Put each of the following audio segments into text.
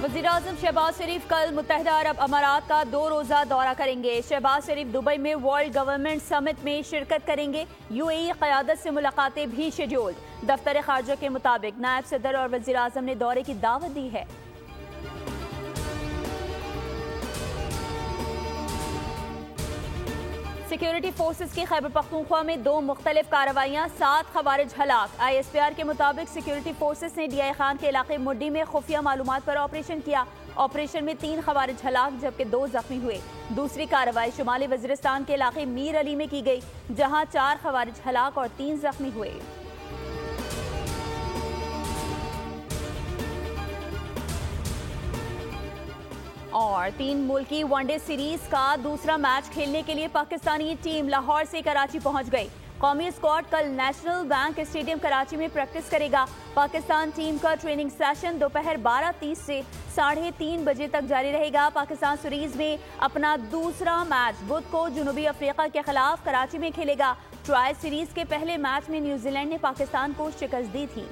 वज़ीर-ए-आज़म शहबाज शरीफ कल मुत्तहिदा अरब अमारात का 2 रोज़ा दौरा करेंगे। शहबाज शरीफ दुबई में वर्ल्ड गवर्नमेंट समिट में शिरकत करेंगे। यूएई क़यादत से मुलाकातें भी शेड्यूल्ड। दफ्तर खारजा के मुताबिक नायब सदर और वज़ीर-ए-आज़म ने दौरे की दावत दी है। सिक्योरिटी फोर्सेस की खैबर पख्तूनख्वा में 2 मुख्तलिफ कार्रवाइयाँ, 7 खवारिज हलाक। ISPR के मुताबिक सिक्योरिटी फोर्सेस ने DI खान के इलाके मुड्डी में खुफिया मालूमात पर ऑपरेशन किया। ऑपरेशन में 3 खवारिज हलाक जबकि 2 जख्मी हुए। दूसरी कार्रवाई शुमाली वज़ीरिस्तान के इलाके मीर अली में की गई, जहाँ 4 खवारिज हलाक और 3 जख्मी हुए। और 3 मुल्की वनडे सीरीज का दूसरा मैच खेलने के लिए पाकिस्तानी टीम लाहौर से कराची पहुंच गई। कौमी स्क्वाड कल नेशनल बैंक स्टेडियम कराची में प्रैक्टिस करेगा। पाकिस्तान टीम का ट्रेनिंग सेशन दोपहर 12:30 से 3:30 बजे तक जारी रहेगा। पाकिस्तान सीरीज में अपना दूसरा मैच बुध को जनूबी अफ्रीका के खिलाफ कराची में खेलेगा। ट्रायल सीरीज के पहले मैच में न्यूजीलैंड ने पाकिस्तान को शिकस्त दी थी।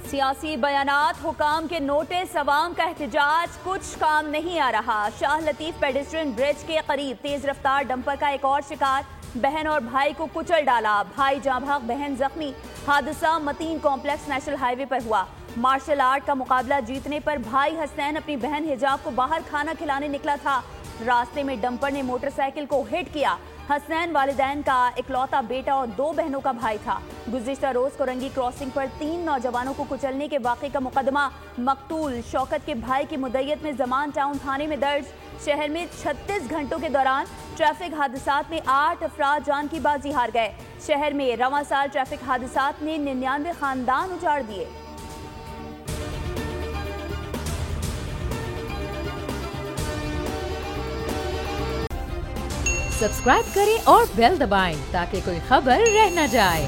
सियासी बयानात, हुकाम के नोटिस, अवाम का एहतजाज, कुछ काम नहीं आ रहा। शाह लतीफ पेडेस्ट्रियन ब्रिज के करीब तेज रफ्तार डंपर का एक और शिकार, बहन और भाई को कुचल डाला। भाई जाँ भाग, बहन जख्मी। हादसा मतीन कॉम्प्लेक्स नेशनल हाईवे पर हुआ। मार्शल आर्ट का मुकाबला जीतने पर भाई हसनैन अपनी बहन हिजाब को बाहर खाना खिलाने निकला था। रास्ते में डंपर ने मोटरसाइकिल को हिट किया। हसनैन वालिदैन का इकलौता बेटा और 2 बहनों का भाई था। गुज़िश्ता रोज कोरंगी क्रॉसिंग पर 3 नौजवानों को कुचलने के वाक़े का मुकदमा मकतूल शौकत के भाई की मुद्दयत में जमान टाउन थाने में दर्ज। शहर में 36 घंटों के दौरान ट्रैफिक हादसात में 8 अफराद जान की बाजी हार गए। शहर में रवां साल ट्रैफिक हादसात ने 99 खानदान उजाड़ दिए। सब्सक्राइब करें और बेल दबाएं ताकि कोई खबर रह न जाए।